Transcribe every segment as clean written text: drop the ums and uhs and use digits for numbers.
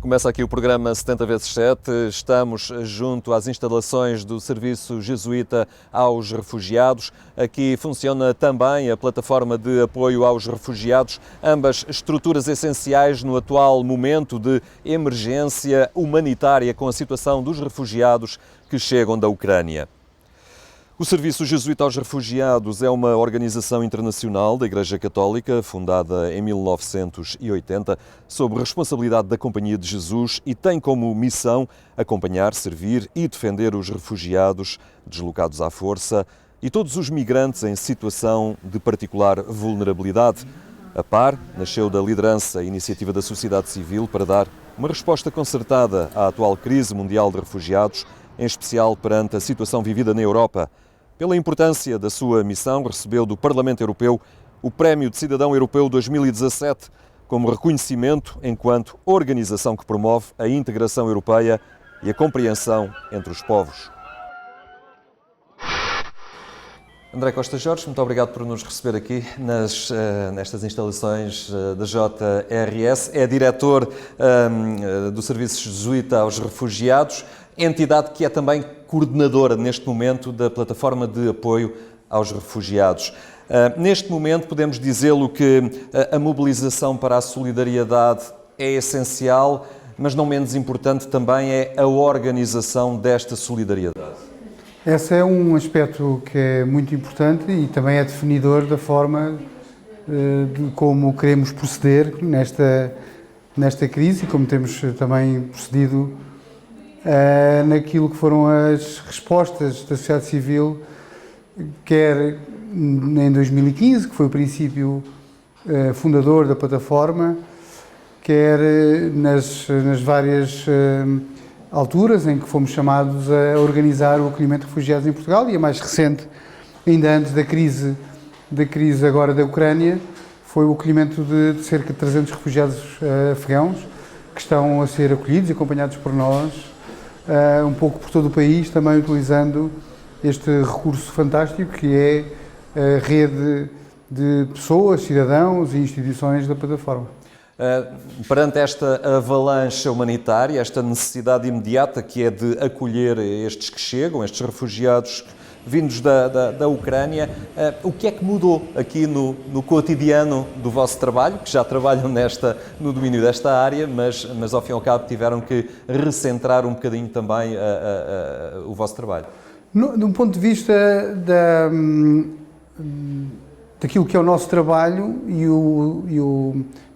Começa aqui o programa 70x7. Estamos junto às instalações do Serviço Jesuíta aos Refugiados. Aqui funciona também a plataforma de apoio aos refugiados, ambas estruturas essenciais no atual momento de emergência humanitária com a situação dos refugiados que chegam da Ucrânia. O Serviço Jesuíta aos Refugiados é uma organização internacional da Igreja Católica, fundada em 1980, sob responsabilidade da Companhia de Jesus e tem como missão acompanhar, servir e defender os refugiados deslocados à força e todos os migrantes em situação de particular vulnerabilidade. A PAR nasceu da liderança e iniciativa da sociedade civil para dar uma resposta concertada à atual crise mundial de refugiados, em especial perante a situação vivida na Europa. Pela importância da sua missão, recebeu do Parlamento Europeu o Prémio de Cidadão Europeu 2017, como reconhecimento enquanto organização que promove a integração europeia e a compreensão entre os povos. André Costa Jorge, muito obrigado por nos receber aqui nestas instalações da JRS. É diretor do Serviço Jesuíta aos Refugiados, entidade que é também coordenadora neste momento da plataforma de apoio aos refugiados. Neste momento podemos dizê-lo que a mobilização para a solidariedade é essencial, mas não menos importante também é a organização desta solidariedade. Esse é um aspecto que é muito importante e também é definidor da forma de como queremos proceder nesta crise e como temos também procedido naquilo que foram as respostas da sociedade civil, quer em 2015, que foi o princípio fundador da plataforma, quer nas várias alturas em que fomos chamados a organizar o acolhimento de refugiados em Portugal, e a mais recente, ainda antes da crise agora da Ucrânia, foi o acolhimento de cerca de 300 refugiados afegãos que estão a ser acolhidos e acompanhados por nós, um pouco por todo o país, também utilizando este recurso fantástico que é a rede de pessoas, cidadãos e instituições da plataforma. Perante esta avalanche humanitária, esta necessidade imediata que é de acolher estes que chegam, estes refugiados vindos da Ucrânia, o que é que mudou aqui no cotidiano do vosso trabalho, que já trabalham no domínio desta área, mas ao fim e ao cabo tiveram que recentrar um bocadinho também o vosso trabalho? De um ponto de vista daquilo que é o nosso trabalho e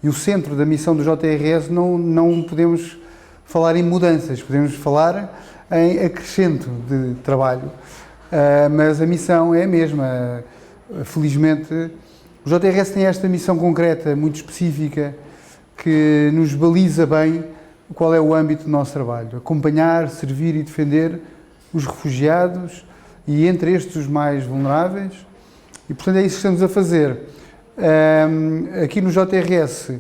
o centro da missão do JRS, não podemos falar em mudanças, podemos falar em acrescento de trabalho. Mas a missão é a mesma. Felizmente, o JRS tem esta missão concreta, muito específica, que nos baliza bem qual é o âmbito do nosso trabalho. Acompanhar, servir e defender os refugiados e, entre estes, os mais vulneráveis. E, portanto, é isso que estamos a fazer. Aqui no JRS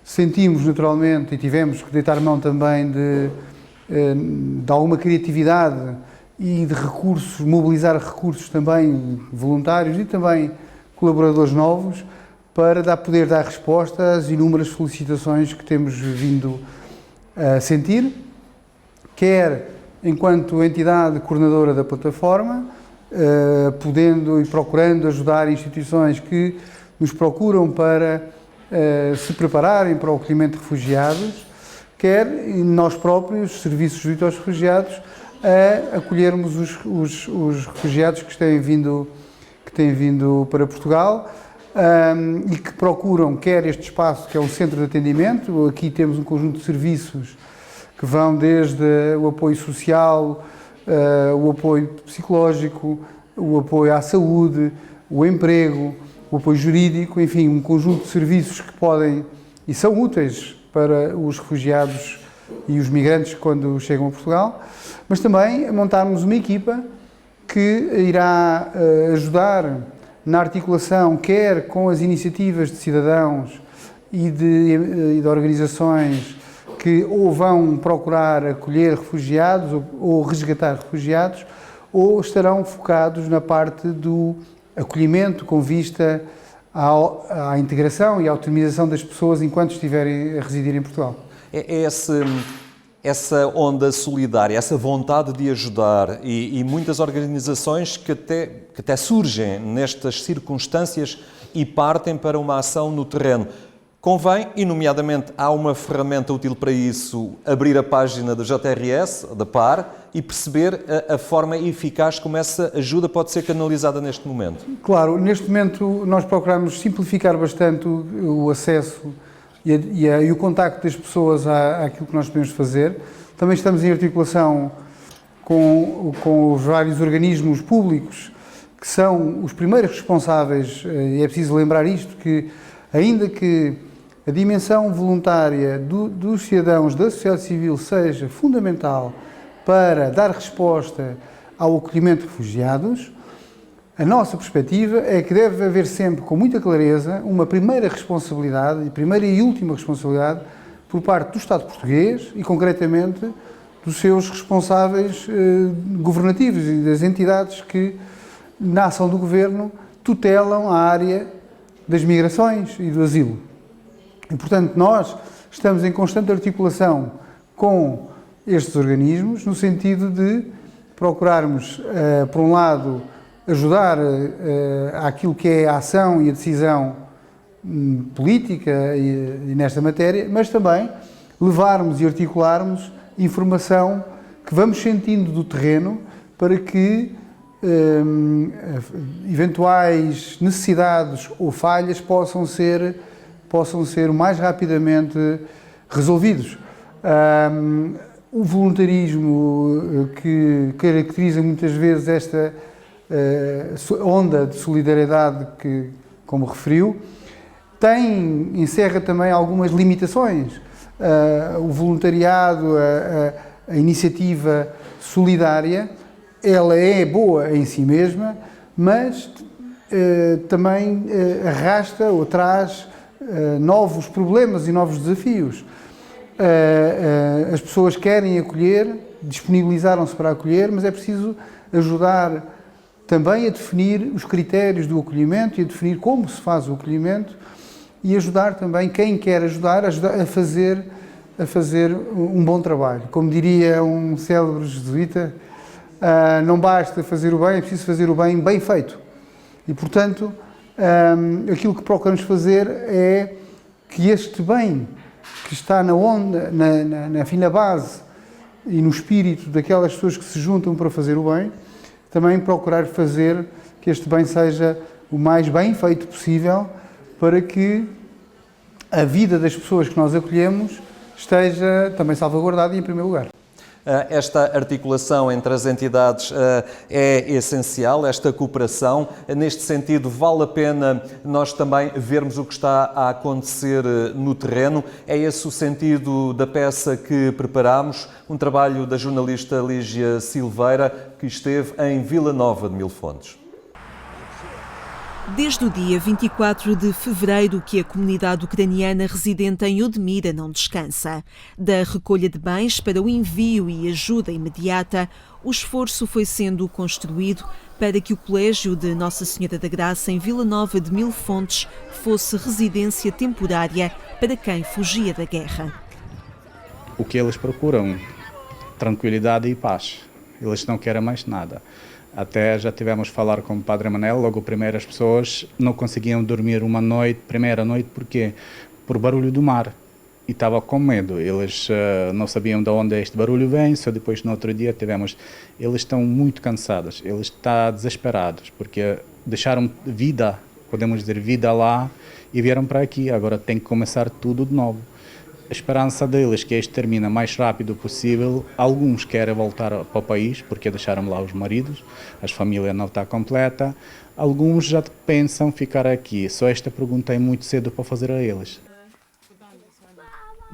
sentimos naturalmente e tivemos que deitar mão também de alguma criatividade e de recursos, mobilizar recursos também voluntários e também colaboradores novos para poder dar resposta às inúmeras solicitações que temos vindo a sentir, quer enquanto entidade coordenadora da plataforma, podendo e procurando ajudar instituições que nos procuram para se prepararem para o acolhimento de refugiados, quer nós próprios, Serviços Jesuíta aos Refugiados, a acolhermos os refugiados que têm vindo para Portugal e que procuram, quer este espaço que é um centro de atendimento. Aqui temos um conjunto de serviços que vão desde o apoio social, o apoio psicológico, o apoio à saúde, o emprego, o apoio jurídico, enfim, um conjunto de serviços que podem e são úteis para os refugiados e os migrantes quando chegam a Portugal, mas também montarmos uma equipa que irá ajudar na articulação, quer com as iniciativas de cidadãos e de organizações que ou vão procurar acolher refugiados ou resgatar refugiados, ou estarão focados na parte do acolhimento com vista à integração e à autonomização das pessoas enquanto estiverem a residir em Portugal. Essa onda solidária, essa vontade de ajudar e muitas organizações que até surgem nestas circunstâncias e partem para uma ação no terreno. Convém, e nomeadamente há uma ferramenta útil para isso, abrir a página da JRS, da PAR, e perceber a forma eficaz como essa ajuda pode ser canalizada neste momento. Claro, neste momento nós procuramos simplificar bastante o acesso e o contacto das pessoas àquilo que nós podemos fazer. Também estamos em articulação com os vários organismos públicos que são os primeiros responsáveis, e é preciso lembrar isto, que ainda que a dimensão voluntária dos cidadãos, da sociedade civil, seja fundamental para dar resposta ao acolhimento de refugiados, a nossa perspectiva é que deve haver sempre, com muita clareza, uma primeira responsabilidade, primeira e última responsabilidade, por parte do Estado português e, concretamente, dos seus responsáveis governativos e das entidades que, na ação do Governo, tutelam a área das migrações e do asilo. E, portanto, nós estamos em constante articulação com estes organismos, no sentido de procurarmos, por um lado, ajudar àquilo que é a ação e a decisão política e nesta matéria, mas também levarmos e articularmos informação que vamos sentindo do terreno para que eventuais necessidades ou falhas possam ser o mais rapidamente resolvidos. O voluntarismo que caracteriza muitas vezes esta onda de solidariedade que, como referiu, encerra também algumas limitações. O voluntariado, a iniciativa solidária, ela é boa em si mesma, mas também arrasta ou traz novos problemas e novos desafios. As pessoas querem acolher, disponibilizaram-se para acolher, mas é preciso ajudar também a definir os critérios do acolhimento e a definir como se faz o acolhimento e ajudar também quem quer ajudar a fazer um bom trabalho. Como diria um célebre jesuíta, não basta fazer o bem, é preciso fazer o bem bem feito. E, portanto, aquilo que procuramos fazer é que este bem que está na onda, na base e no espírito daquelas pessoas que se juntam para fazer o bem, também procurar fazer que este bem seja o mais bem feito possível para que a vida das pessoas que nós acolhemos esteja também salvaguardada em primeiro lugar. Esta articulação entre as entidades é essencial, esta cooperação. Neste sentido, vale a pena nós também vermos o que está a acontecer no terreno. É esse o sentido da peça que preparámos, um trabalho da jornalista Lígia Silveira, que esteve em Vila Nova de Mil Fontes. Desde o dia 24 de fevereiro que a comunidade ucraniana residente em Odmira não descansa. Da recolha de bens para o envio e ajuda imediata, o esforço foi sendo construído para que o Colégio de Nossa Senhora da Graça em Vila Nova de Mil Fontes fosse residência temporária para quem fugia da guerra. O que eles procuram? Tranquilidade e paz. Eles não querem mais nada. Até já tivemos a falar com o Padre Manel, logo primeiro as pessoas não conseguiam dormir primeira noite, porque por barulho do mar. E estava com medo, eles não sabiam de onde este barulho vem, só depois no outro dia eles estão muito cansados, eles estão desesperados, porque deixaram vida, podemos dizer vida lá, e vieram para aqui, agora tem que começar tudo de novo. A esperança deles é que isto termine o mais rápido possível. Alguns querem voltar para o país porque deixaram lá os maridos, a família não está completa. Alguns já pensam ficar aqui. Só esta pergunta é muito cedo para fazer a eles.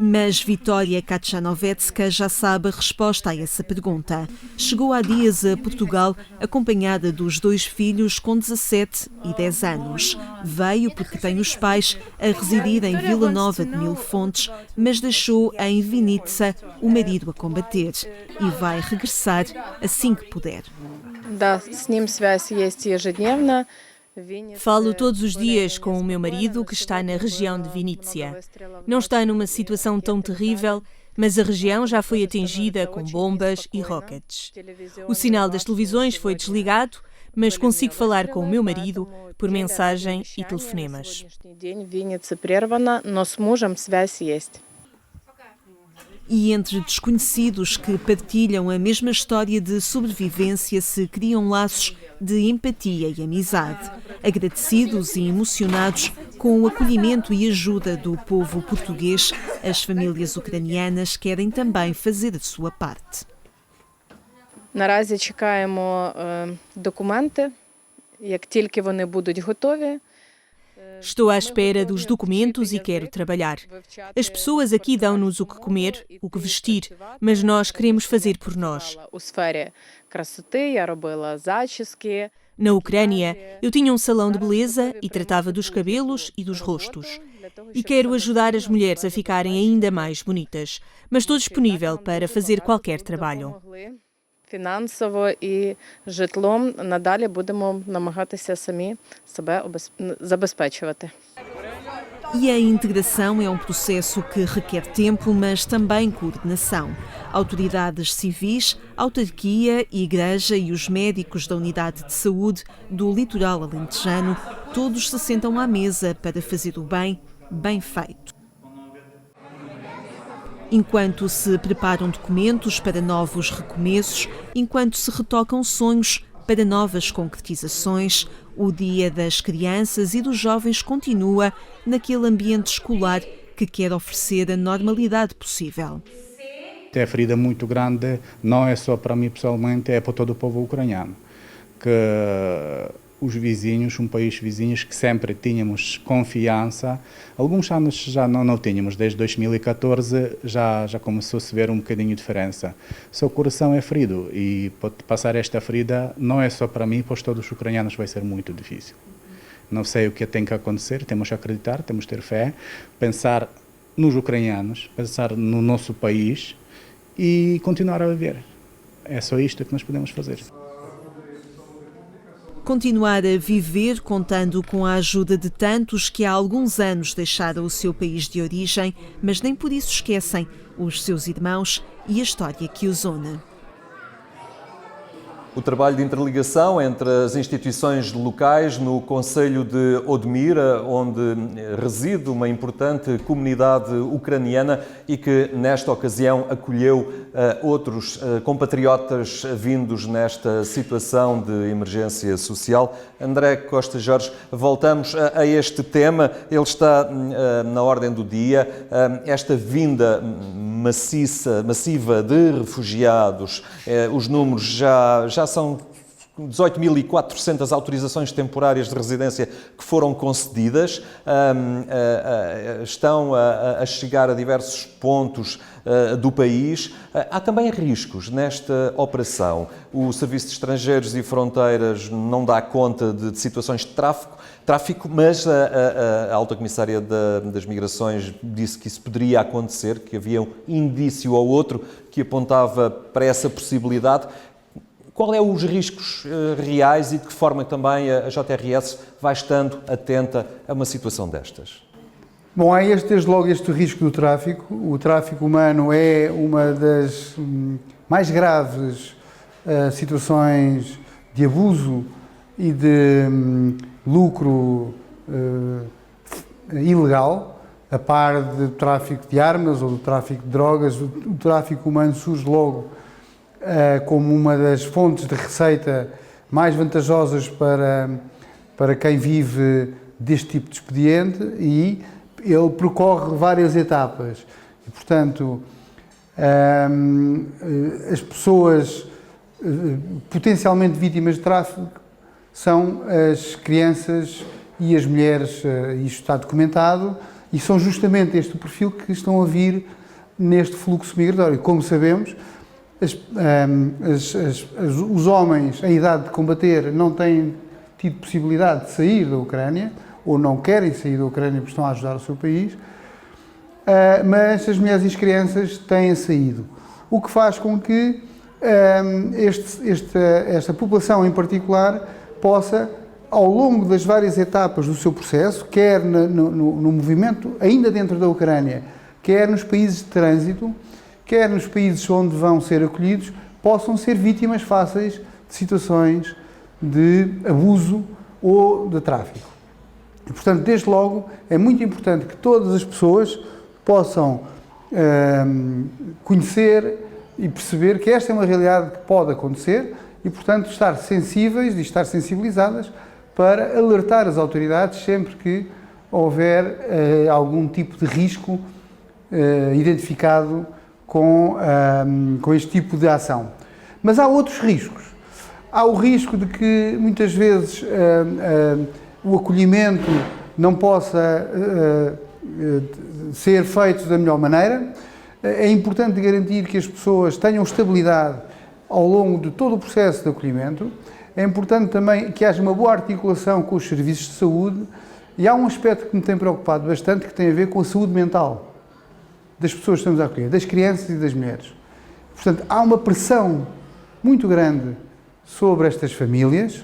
Mas Vitória Kachanovecka já sabe a resposta a essa pergunta. Chegou há dias a Portugal acompanhada dos 2 filhos com 17 e 10 anos. Veio porque tem os pais a residir em Vila Nova de Mil Fontes, mas deixou em Vinícius o marido a combater e vai regressar assim que puder. Да, с ним связь есть ежедневно. Falo todos os dias com o meu marido, que está na região de Vinícia. Não está numa situação tão terrível, mas a região já foi atingida com bombas e rockets. O sinal das televisões foi desligado, mas consigo falar com o meu marido por mensagem e telefonemas. E entre desconhecidos que partilham a mesma história de sobrevivência se criam laços de empatia e amizade, agradecidos e emocionados com o acolhimento e ajuda do povo português. As famílias ucranianas querem também fazer a sua parte. Наразі чекаємо документи. Як тільки вони будуть готові. Estou à espera dos documentos e quero trabalhar. As pessoas aqui dão-nos o que comer, o que vestir, mas nós queremos fazer por nós. У сфері красоти я робила зачіски. Na Ucrânia, eu tinha um salão de beleza e tratava dos cabelos e dos rostos. E quero ajudar as mulheres a ficarem ainda mais bonitas, mas estou disponível para fazer qualquer trabalho. Фінансово і житлом надалі будемо намагатися самі себе забезпечувати. E a integração é um processo que requer tempo, mas também coordenação. Autoridades civis, autarquia, igreja e os médicos da unidade de saúde do litoral alentejano, todos se sentam à mesa para fazer o bem, bem feito. Enquanto se preparam documentos para novos recomeços, enquanto se retocam sonhos para novas concretizações, o Dia das Crianças e dos Jovens continua naquele ambiente escolar que quer oferecer a normalidade possível. É ferida muito grande, não é só para mim pessoalmente, é para todo o povo ucraniano. Que os vizinhos, um país vizinhos que sempre tínhamos confiança, alguns anos já não tínhamos, desde 2014 já começou a se ver um bocadinho de diferença. Seu coração é ferido e passar esta ferida não é só para mim, pois todos os ucranianos vai ser muito difícil. Não sei o que tem que acontecer, temos que acreditar, temos que ter fé, pensar nos ucranianos, pensar no nosso país e continuar a viver. É só isto que nós podemos fazer. Continuar a viver contando com a ajuda de tantos que há alguns anos deixaram o seu país de origem, mas nem por isso esquecem os seus irmãos e a história que os une. O trabalho de interligação entre as instituições locais no concelho de Odmira, onde reside uma importante comunidade ucraniana e que, nesta ocasião, acolheu outros compatriotas vindos nesta situação de emergência social. André Costa Jorge, voltamos a este tema. Ele está na ordem do dia. Esta vinda massiva de refugiados, os números já são 18.400 autorizações temporárias de residência que foram concedidas, estão a chegar a diversos pontos do país. Há também riscos nesta operação. O Serviço de Estrangeiros e Fronteiras não dá conta de situações de tráfico, mas a Alta Comissária das Migrações disse que isso poderia acontecer, que havia um indício ou outro que apontava para essa possibilidade. Qual é os riscos reais e de que forma também a JRS vai estando atenta a uma situação destas? Bom, há desde logo este risco do tráfico. O tráfico humano é uma das mais graves situações de abuso e de lucro ilegal, a par de tráfico de armas ou do tráfico de drogas. O tráfico humano surge logo como uma das fontes de receita mais vantajosas para quem vive deste tipo de expediente, e ele percorre várias etapas. E, portanto, as pessoas potencialmente vítimas de tráfico são as crianças e as mulheres, isto está documentado, e são justamente este o perfil que estão a vir neste fluxo migratório. Como sabemos, os homens em idade de combater não têm tido possibilidade de sair da Ucrânia, ou não querem sair da Ucrânia porque estão a ajudar o seu país, mas as mulheres e as crianças têm saído. O que faz com que esta população em particular possa ao longo das várias etapas do seu processo, quer no movimento ainda dentro da Ucrânia, quer nos países de trânsito, quer nos países onde vão ser acolhidos, possam ser vítimas fáceis de situações de abuso ou de tráfico. E, portanto, desde logo, é muito importante que todas as pessoas possam conhecer e perceber que esta é uma realidade que pode acontecer e, portanto, estar sensíveis e estar sensibilizadas para alertar as autoridades sempre que houver algum tipo de risco identificado com este tipo de ação. Mas há outros riscos. Há o risco de que, muitas vezes, o acolhimento não possa ser feito da melhor maneira. É importante garantir que as pessoas tenham estabilidade ao longo de todo o processo de acolhimento. É importante também que haja uma boa articulação com os serviços de saúde. E há um aspecto que me tem preocupado bastante, que tem a ver com a saúde mental das pessoas que estamos a acolher, das crianças e das mulheres. Portanto, há uma pressão muito grande sobre estas famílias.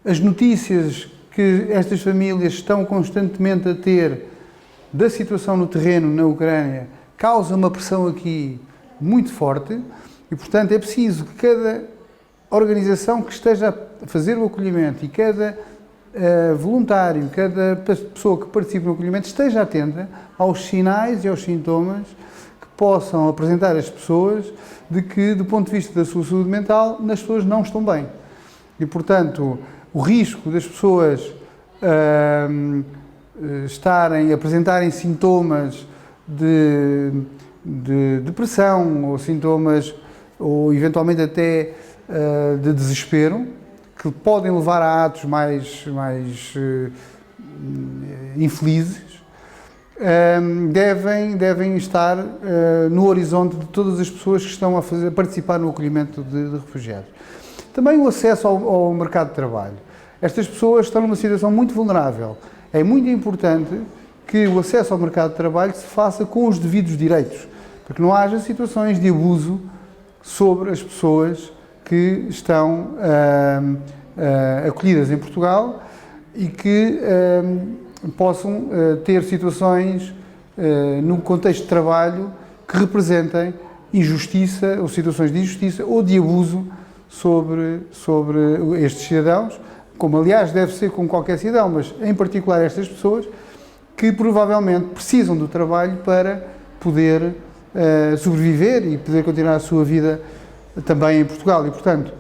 As notícias que estas famílias estão constantemente a ter da situação no terreno na Ucrânia causam uma pressão aqui muito forte e, portanto, é preciso que cada organização que esteja a fazer o acolhimento e cada voluntário, cada pessoa que participe no acolhimento esteja atenta aos sinais e aos sintomas que possam apresentar as pessoas de que, do ponto de vista da sua saúde mental, as pessoas não estão bem. E, portanto, o risco das pessoas apresentarem sintomas de depressão ou sintomas, ou eventualmente até de desespero, que podem levar a atos mais infelizes, devem estar no horizonte de todas as pessoas que estão a participar no acolhimento de refugiados. Também o acesso ao mercado de trabalho. Estas pessoas estão numa situação muito vulnerável. É muito importante que o acesso ao mercado de trabalho se faça com os devidos direitos, para que não haja situações de abuso sobre as pessoas que estão acolhidas em Portugal e que possam ter situações no contexto de trabalho que representem injustiça ou situações de injustiça ou de abuso sobre estes cidadãos, como aliás deve ser com qualquer cidadão, mas em particular estas pessoas que provavelmente precisam do trabalho para poder sobreviver e poder continuar a sua vida também em Portugal. E, portanto,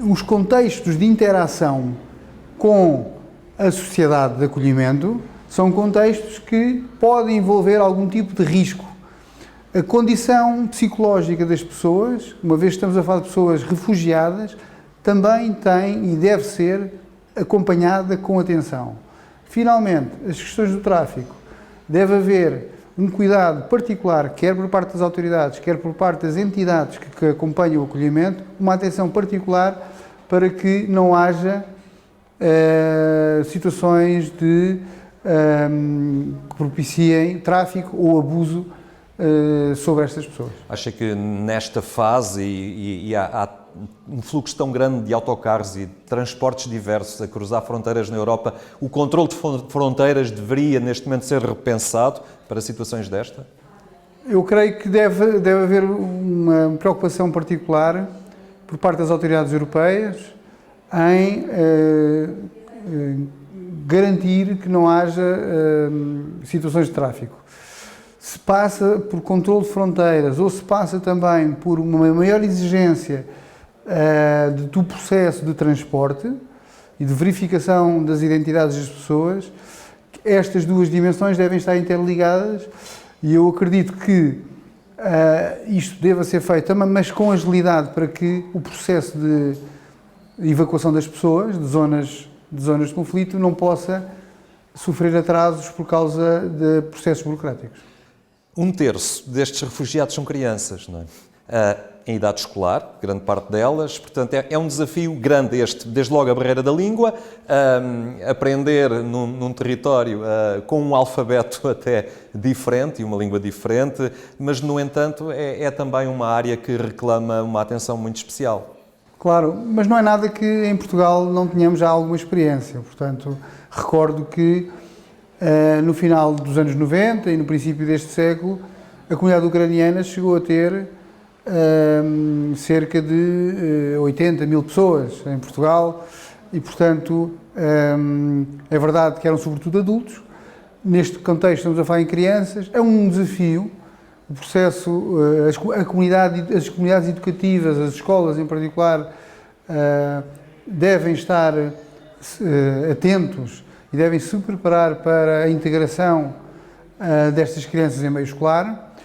os contextos de interação com a sociedade de acolhimento são contextos que podem envolver algum tipo de risco. A condição psicológica das pessoas, uma vez que estamos a falar de pessoas refugiadas, também tem e deve ser acompanhada com atenção. Finalmente, as questões do tráfico. Deve haver um cuidado particular, quer por parte das autoridades, quer por parte das entidades que acompanham o acolhimento, uma atenção particular para que não haja situações que propiciem tráfico ou abuso sobre estas pessoas. Acha que nesta fase e há um fluxo tão grande de autocarros e de transportes diversos a cruzar fronteiras na Europa, o controle de fronteiras deveria neste momento ser repensado para situações desta? Eu creio que deve haver uma preocupação particular por parte das autoridades europeias em garantir que não haja situações de tráfico. Se passa por controle de fronteiras ou se passa também por uma maior exigência do processo de transporte e de verificação das identidades das pessoas, estas duas dimensões devem estar interligadas e eu acredito que isto deva ser feito também, mas com agilidade, para que o processo de evacuação das pessoas de zonas de conflito não possa sofrer atrasos por causa de processos burocráticos. 1/3 destes refugiados são crianças, não é? Em idade escolar, grande parte delas, portanto é um desafio grande este, desde logo a barreira da língua, aprender num território com um alfabeto até diferente e uma língua diferente, mas no entanto é também uma área que reclama uma atenção muito especial. Claro, mas não é nada que em Portugal não tenhamos já alguma experiência. Portanto, recordo que no final dos anos 90 e no princípio deste século, a comunidade ucraniana chegou a ter cerca de 80 mil pessoas em Portugal e, portanto, é verdade que eram sobretudo adultos. Neste contexto estamos a falar em crianças, é um desafio. O processo, as comunidades educativas, as escolas em particular, devem estar atentos e devem se preparar para a integração destas crianças em meio escolar.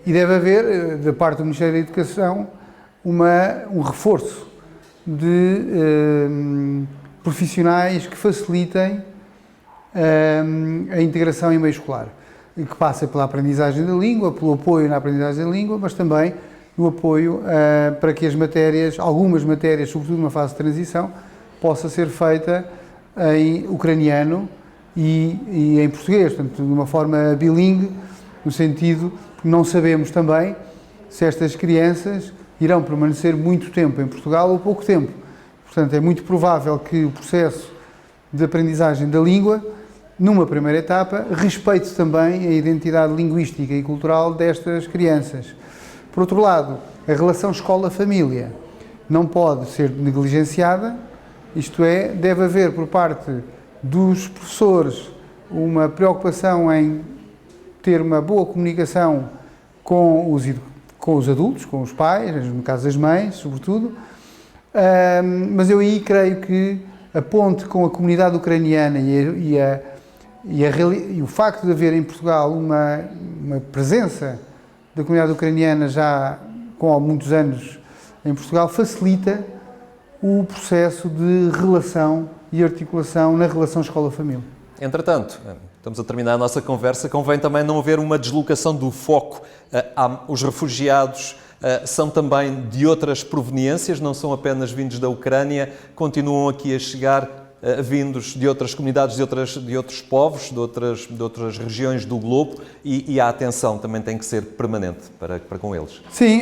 E deve haver, da parte do Ministério da Educação, um reforço de profissionais que facilitem a integração em meio escolar, que passa pela aprendizagem da língua, pelo apoio na aprendizagem da língua, mas também no apoio para que algumas matérias, sobretudo numa fase de transição, possa ser feita em ucraniano e em português, portanto, de uma forma bilingue, no sentido que não sabemos também se estas crianças irão permanecer muito tempo em Portugal ou pouco tempo. Portanto, é muito provável que o processo de aprendizagem da língua, numa primeira etapa, respeite também a identidade linguística e cultural destas crianças. Por outro lado, a relação escola-família não pode ser negligenciada, isto é, deve haver por parte dos professores uma preocupação em ter uma boa comunicação com os adultos, com os pais, no caso das mães, sobretudo, mas eu aí creio que a ponte com a comunidade ucraniana e o facto de haver em Portugal uma presença da comunidade ucraniana já com há muitos anos em Portugal facilita o processo de relação e articulação na relação escola-família. Entretanto, estamos a terminar a nossa conversa, convém também não haver uma deslocação do foco. Os refugiados são também de outras proveniências, não são apenas vindos da Ucrânia, continuam aqui a chegar vindos de outras comunidades, de outros povos, de outras regiões do globo e a atenção também tem que ser permanente para com eles. Sim,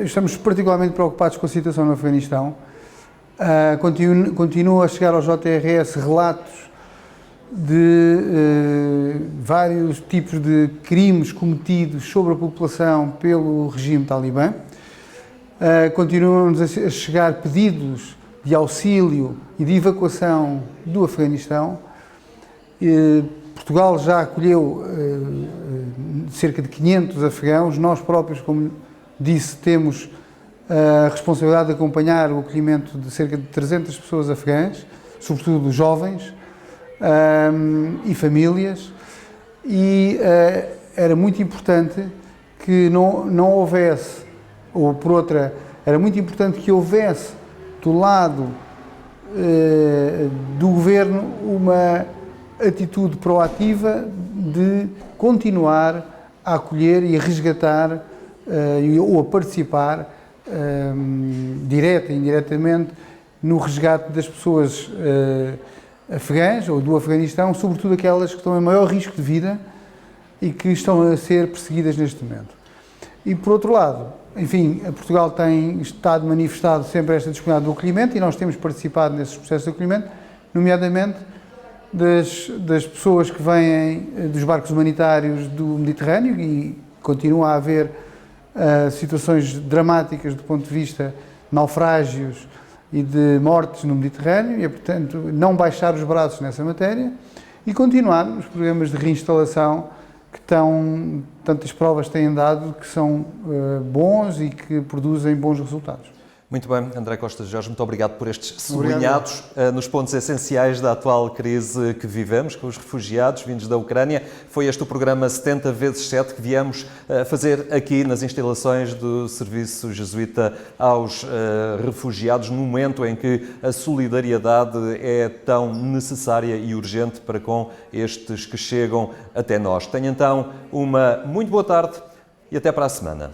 estamos particularmente preocupados com a situação no Afeganistão. Continua a chegar ao JRS relatos de vários tipos de crimes cometidos sobre a população pelo regime talibã. Continuam-nos a chegar pedidos de auxílio e de evacuação do Afeganistão. Portugal já acolheu cerca de 500 afegãos. Nós próprios, como disse, temos a responsabilidade de acompanhar o acolhimento de cerca de 300 pessoas afegãs, sobretudo jovens e famílias, e era muito importante que não houvesse, ou por outra, era muito importante que houvesse do lado do Governo uma atitude proativa de continuar a acolher e a resgatar ou a participar direta e indiretamente no resgate das pessoas afegãs ou do Afeganistão, sobretudo aquelas que estão em maior risco de vida e que estão a ser perseguidas neste momento. E por outro lado, enfim, Portugal tem estado manifestado sempre esta disponibilidade do acolhimento e nós temos participado nesses processos de acolhimento, nomeadamente das pessoas que vêm dos barcos humanitários do Mediterrâneo e continua a haver situações dramáticas do ponto de vista de naufrágios e de mortes no Mediterrâneo e, portanto, não baixar os braços nessa matéria e continuar os programas de reinstalação que tantas provas têm dado que são bons e que produzem bons resultados. Muito bem, André Costa Jorge, muito obrigado por estes sublinhados nos pontos essenciais da atual crise que vivemos com os refugiados vindos da Ucrânia. Foi este o programa 70x7 que viemos fazer aqui nas instalações do Serviço Jesuíta aos refugiados, no momento em que a solidariedade é tão necessária e urgente para com estes que chegam até nós. Tenha então uma muito boa tarde e até para a semana.